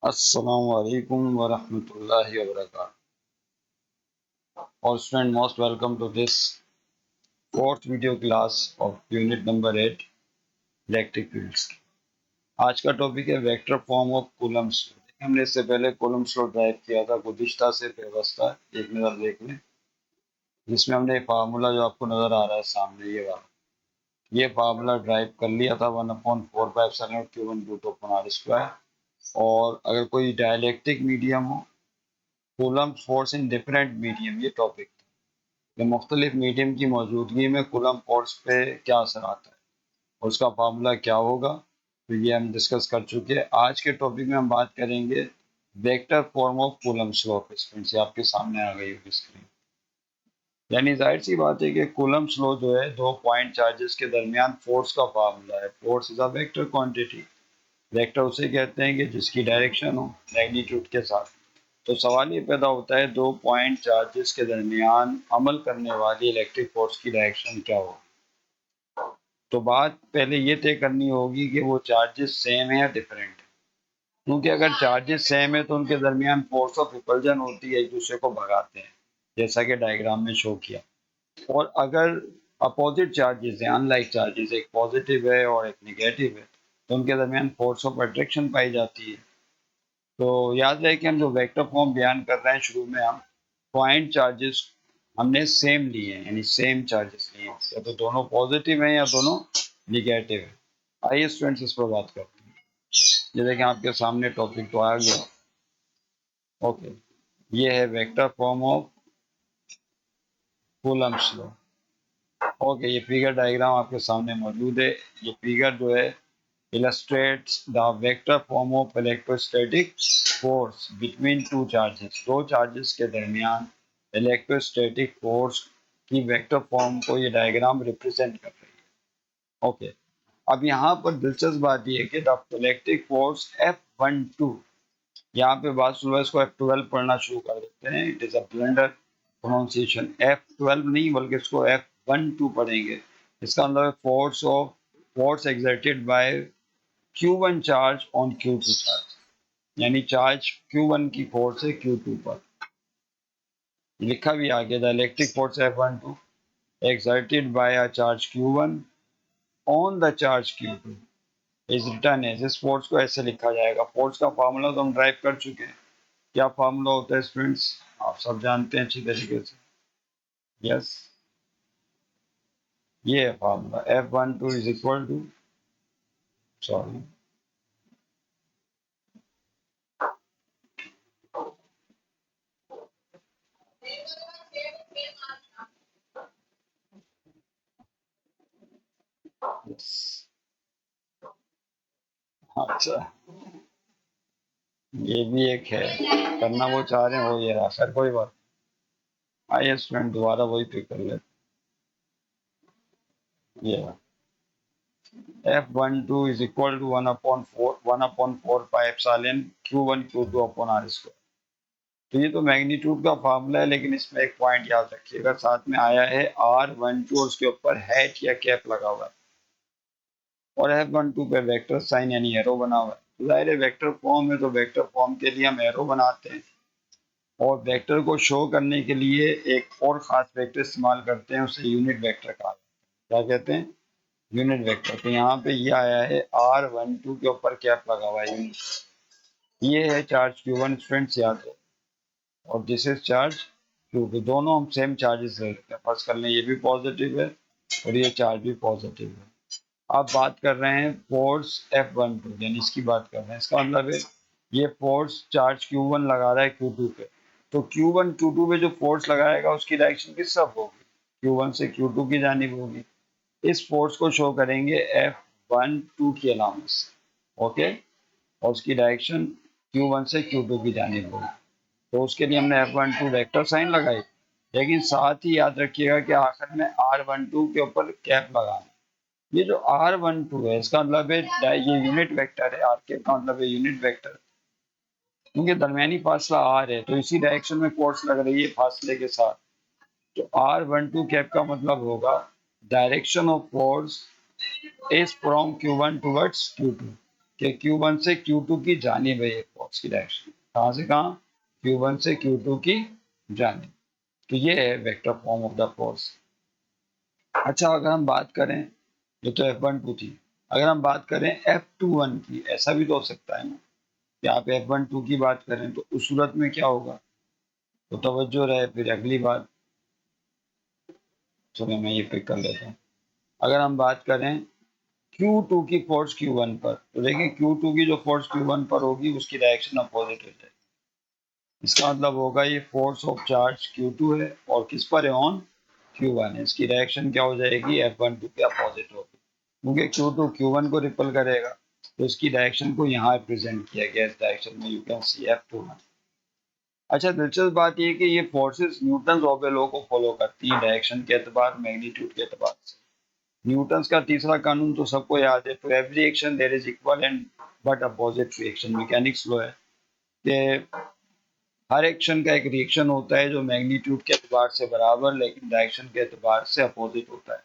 Assalamu alaikum wa rahmatullahi wa barakatuh. All students, most welcome to this fourth video class of unit number 8 electric fields. आज का topic है vector form of coulomb law. हमने इससे पहले coulomb law drive किया था गुज़िश्ता से व्यवस्था एक नज़र देख लें, जिसमें हमने फार्मूला जो आपको नज़र आ रहा है सामने ये फार्मूला ड्राइव कर लिया था 1/4 Q1 root upon are square. और अगर कोई डायलैक्ट्रिक मीडियम हो, coulomb force in different medium, ये टॉपिक कि मुख्तलिफ मीडियम की मौजूदगी में कूलम्ब फोर्स पे क्या असर आता है और उसका फार्मूला क्या होगा, तो ये हम डिस्कस कर चुके हैं। आज के टॉपिक में हम बात करेंगे vector form of coulomb law. Screen से आपके सामने आ गई होगी स्क्रीन। यानी जाहिर सी बात है कि कूलम्ब लॉ जो है दो पॉइंट चार्जेस के दरमियान फोर्स का फार्मूला है। Force is a vector quantity. Vector उसे कहते हैं कि जिसकी डायरेक्शन हो मैग्नीट्यूड के साथ। तो सवाल ये पैदा होता है दो पॉइंट चार्जेस के दरमियान अमल करने वाली इलेक्ट्रिक फोर्स की डायरेक्शन क्या हो। तो बात पहले ये तय करनी होगी कि वो चार्जेस सेम है या डिफरेंट है, क्योंकि अगर चार्जेस सेम है तो उनके दरमियान फोर्स ऑफ रिपल्जन होती है, एक दूसरे को भगाते हैं, जैसा कि डायग्राम में शो किया। और अगर अपोजिट चार्जेस हैं, अनलाइक चार्जेस, एक पॉजिटिव है और एक निगेटिव है, तो उनके दरमियान फोर्स ऑफ अट्रैक्शन पाई जाती है। तो याद रहे कि हम जो वेक्टर फॉर्म बयान कर रहे हैं शुरू में हम पॉइंट चार्जेस हमने सेम लिए हैं, यानी सेम चार्जेस लिए हैं, या तो दोनों पॉजिटिव हैं या दोनों निगेटिव है। आइए स्टूडेंट्स इस पर बात करते हैं। ये देखें आपके सामने टॉपिक तो आ गया। ओके, ये है vector form of coulomb law. Okay, ये फिगर डायग्राम आपके सामने मौजूद है। ये फिगर जो है illustrates the vector form of electrostatic force between two charges। दो चार्जेस के दरमियान इलेक्ट्रोस्टैटिक फोर्स की वेक्टर फॉर्म को ये डायग्राम रिप्रेजेंट कर रही है। ओके, अब यहाँ पर दिलचस्प बात यह है कि द इलेक्ट्रिक फोर्स F12, यहाँ पे बात सुबह इसको F12 पढ़ना शुरू कर देते हैं। It is a blunder pronunciation, F12 नहीं बल्कि इसको F12 पढ़ेंगे। इसका मतलब force exerted by Q1 charge on Q2 charge, यानी चार्ज Q1 की फोर्स है Q2 पर। लिखा भी आगे the electric force F12 exerted by a charge Q1 on the charge Q2 is written as। इस फोर्स को ऐसे लिखा जाएगा। फोर्स का फार्मूला तो हम ड्राइव कर चुके हैं। क्या फार्मूला होता है स्टूडेंट्स, आप सब जानते हैं अच्छी तरीके से। यस, ये है formula F12 is equal to, sorry, अच्छा, ये भी एक है, करना वो चाह रहे हैं, हो ये रहा। सर कोई बात, आइए स्टूडेंट दोबारा वही पे कर लेते। ये F12 is equal to 1/4 pi epsilon Q1 Q2 upon R square। तो ये तो मैग्नीट्यूड का फार्मूला है, लेकिन इसमें एक पॉइंट याद रखिएगा, साथ में आया है R12 और उसके ऊपर हैट या कैप लगा हुआ है, और F12 पे वेक्टर साइन यानी एरो बना हुआ है। तो जाहिर है वेक्टर फॉर्म है, तो वेक्टर फॉर्म के लिए हम एरो बनाते हैं, और वेक्टर को शो करने के लिए एक और ख़ास वेक्टर इस्तेमाल करते हैं, उसे यूनिट वेक्टर कहा जाता है। क्या कहते हैं? Unit vector. तो यहाँ पे ये आया है R12 के ऊपर कैप लगा हुआ है यूनिट। ये है चार्ज Q1 स्टूडेंट्स, याद है, और दिस इज चार्ज Q2। दोनों हम सेम चार्जेस ले लेते हैं। फर्स्ट कर लें, ये भी पॉजिटिव है और ये चार्ज भी पॉजिटिव है। अब बात कर रहे हैं फोर्स F12, यानी इसकी बात कर रहे हैं। इसका मतलब है ये फोर्स चार्ज Q1 लगा रहा है Q2 पे, तो Q1 Q2 पे जो फोर्स लगाएगा उसकी डायरेक्शन किस तरफ होगी? Q1 से Q2 की जानिब होगी। इस फोर्स को शो करेंगे F12 की अलामत से। ओके, और उसकी डायरेक्शन Q1 से Q2 की जानिब होगी। तो उसके लिए हमने F12 वेक्टर साइन लगाई, लेकिन साथ ही याद रखिएगा कि आखिर में R12 के ऊपर कैप लगाना। ये जो R12 है इसका मतलब है ये यूनिट वेक्टर है। आर कैप का मतलब है यूनिट वेक्टर, क्योंकि दरमियानी फासला R है, तो इसी डायरेक्शन में फोर्स लग रही है फासले के साथ। तो R12 कैप का मतलब होगा direction of force is from Q1 towards Q2। कि Q1 से Q2 की जानिब है ये फोर्स की डायरेक्शन। कहाँ से कहाँ? Q1 से Q2 की जानिब। तो ये है vector form of the force. अच्छा, अगर हम बात करें, ये तो F12 थी, अगर हम बात करें F21 की, ऐसा भी तो हो सकता है ना कि आप F12 की बात करें तो उस सूरत में क्या होगा? तो तवज्जो रहे फिर अगली बात। चलो मैं ये पिक कर लेता हूँ। अगर हम बात करें Q2 की फोर्स Q1 पर, तो देखिए Q2 की जो फोर्स Q1 पर होगी उसकी डायरेक्शन अपोजिट हो जाएगी। इसका मतलब होगा ये फोर्स ऑफ चार्ज Q2 है और किस पर है? ऑन Q1 है। इसकी डायरेक्शन क्या हो जाएगी? F12 के अपोजिट होगी, क्योंकि Q2 Q1 को रिपल करेगा, तो इसकी डायरेक्शन को यहाँ रिप्रेजेंट किया गया इस डायरेक्शन में, यू कैन सी F21। अच्छा, दिलचस्प बात ये है कि ये forces Newton of the law को फॉलो करती हैं डायरेक्शन के एतबार, मैग्नीट्यूड के एतबार से। न्यूटन्स का तीसरा कानून तो सबको याद है, to every action there is equal and but opposite reaction. Mechanics law है कि हर एक्शन का एक रिएक्शन होता है जो मैग्नीट्यूड के एतबार से बराबर लेकिन डायरेक्शन के एतबार से अपोजिट होता है।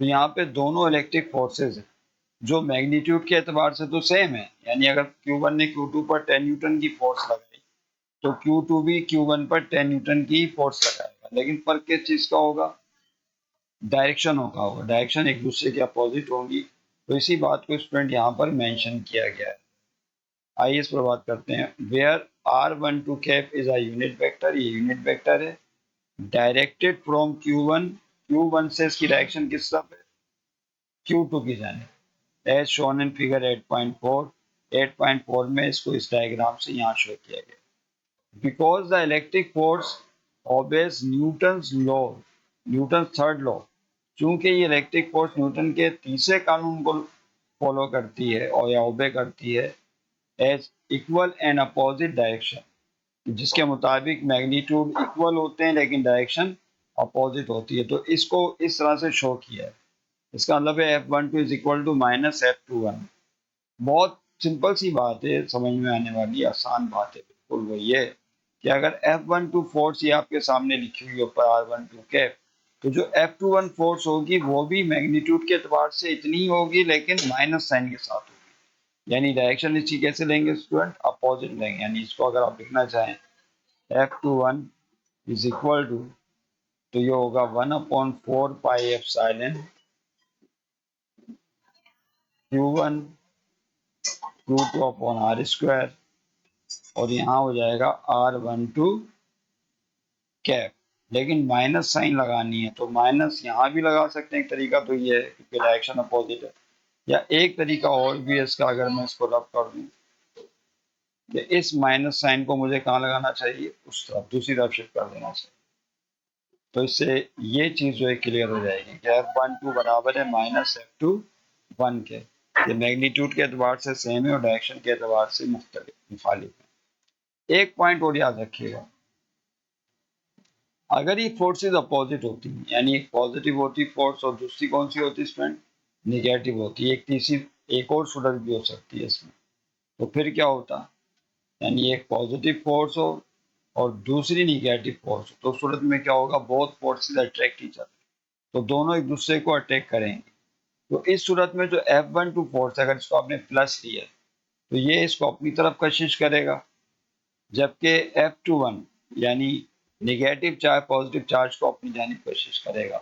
तो यहाँ पे दोनों इलेक्ट्रिक फोर्सेज हैं जो मैग्नीट्यूड के एतबार से तो सेम है, यानी अगर Q1 ने Q2 पर 10 न्यूटन की फोर्स लगाई तो Q2 भी Q1 पर 10 न्यूटन की फोर्स लगाएगा, लेकिन फर्क किस चीज का होगा? डायरेक्शन का होगा। डायरेक्शन एक दूसरे के अपोजिट होंगी। तो इसी बात को स्टूडेंट यहाँ पर मेंशन किया गया है। आइए इस पर बात करते हैं। Where R12 cap is a unit vector, ये यूनिट वेक्टर है डायरेक्टेड फ्रॉम Q1। Q1 से इसकी डायरेक्शन किस तरफ है? Q2 की जानिब, एज शोन इन फिगर 8.4। 8.4 में इसको इस डायग्राम से यहाँ शो किया गया। Because the electric force obeys Newton's law, Newton third law, चूंकि ये इलेक्ट्रिक फोर्स न्यूटन के तीसरे कानून को फॉलो करती है और या ओबे करती है, as equal and opposite direction, जिसके मुताबिक मैग्नीट्यूड इक्वल होते हैं लेकिन डायरेक्शन अपोजिट होती है। तो इसको इस तरह से शो किया है। इसका मतलब है F12 is equal to minus F21। बहुत सिंपल सी बात है, समझ में आने वाली आसान बात है बिल्कुल। वो ये कि अगर F12 फोर्स ये आपके सामने लिखी हुई ऊपर R12 कैप, तो जो F21 फोर्स होगी वो भी मैग्नीट्यूड के एतबार से इतनी ही होगी लेकिन माइनस साइन के साथ होगी। यानी डायरेक्शन इसकी कैसे लेंगे स्टूडेंट? अपोजिट लेंगे। यानी इसको अगर आप लिखना चाहें F21 इज इक्वल टू, तो ये होगा 1/4 pi epsilon Q1 Q2 upon R square, और यहाँ हो जाएगा R12 कैप। लेकिन माइनस साइन लगानी है तो माइनस यहाँ भी लगा सकते हैं, एक तरीका तो ये है क्योंकि डायरेक्शन अपोजिट है। या एक तरीका और भी है इसका, अगर मैं इसको रब कर दूं कि इस माइनस साइन को मुझे कहाँ लगाना चाहिए? उस तरफ, दूसरी तरफ शिफ्ट कर देना चाहिए। तो इससे ये चीज जो है क्लियर हो जाएगी कि F12 बराबर है माइनस F21 के। ये मैग्नीट्यूड के एतबार से सेम है और डायरेक्शन के एतबार से मुखालिफ है। एक पॉइंट और याद रखिएगा, अगर ये फोर्सेज अपोजिट होती हैं, यानी एक पॉजिटिव होती फोर्स और दूसरी कौन सी होती स्टूडेंट? निगेटिव होती है। एक तीसरी, एक और सूरत भी हो सकती है इसमें। तो फिर क्या होता? यानी एक पॉजिटिव फोर्स हो और दूसरी निगेटिव फोर्स हो, तो सूरत में क्या होगा? Both forces attract each other, तो दोनों एक दूसरे को अटैक करेंगे। तो इस सूरत में जो F12 फोर्स, अगर इसको आपने प्लस लिया तो ये इसको अपनी तरफ कशिश करेगा, जबकि F21 यानी निगेटिव चार्ज पॉजिटिव चार्ज को अपनी जानिब कोशिश करेगा।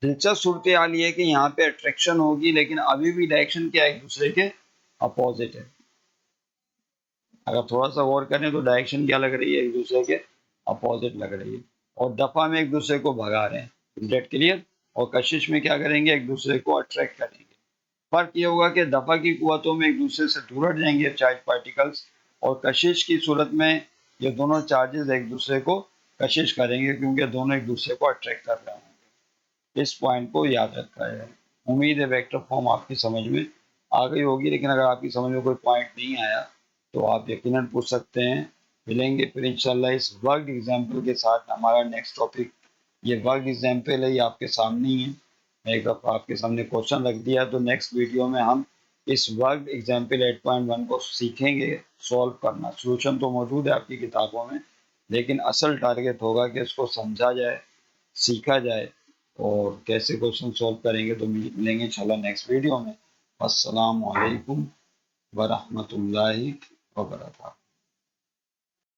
दिलचस्प सूरत हाल ये है कि यहाँ पे अट्रैक्शन होगी लेकिन अभी भी डायरेक्शन क्या एक दूसरे के अपोजिट है। अगर थोड़ा सा गौर करें तो डायरेक्शन क्या लग रही है? एक दूसरे के अपोजिट लग रही है, और दफा में एक दूसरे को भगा रहे हैं। That clear? और कशिश में क्या करेंगे? एक दूसरे को अट्रैक्ट करेंगे। फर्क ये होगा कि दफा की कुव्वतों में एक दूसरे से दूर हट जाएंगे चार्ज पार्टिकल्स, और कशिश की सूरत में ये दोनों चार्जेस एक दूसरे को कशिश करेंगे क्योंकि दोनों एक दूसरे को अट्रैक्ट कर रहे होंगे। इस पॉइंट को याद रखा है। उम्मीद है वेक्टर फॉर्म आपकी समझ में आ गई होगी, लेकिन अगर आपकी समझ में कोई पॉइंट नहीं आया तो आप यकीनन पूछ सकते हैं। मिलेंगे फिर इंशाल्लाह इस वर्कड एग्जाम्पल के साथ। हमारा नेक्स्ट टॉपिक ये वर्कड एग्जाम्पल है, ये आपके सामने ही है। मैं एक दफ़ा आपके सामने क्वेश्चन रख दिया, तो नेक्स्ट वीडियो में हम इस वर्कड एग्जाम्पल 8.1 को सीखेंगे सॉल्व करना। सोल्यूशन तो मौजूद है आपकी किताबों में, लेकिन असल टारगेट होगा कि इसको समझा जाए, सीखा जाए, और कैसे क्वेश्चन सॉल्व करेंगे। तो मिलेंगे इंशाल्लाह नेक्स्ट वीडियो में। अस्सलाम वालेकुम व रहमतुल्लाहि व बरकातहू।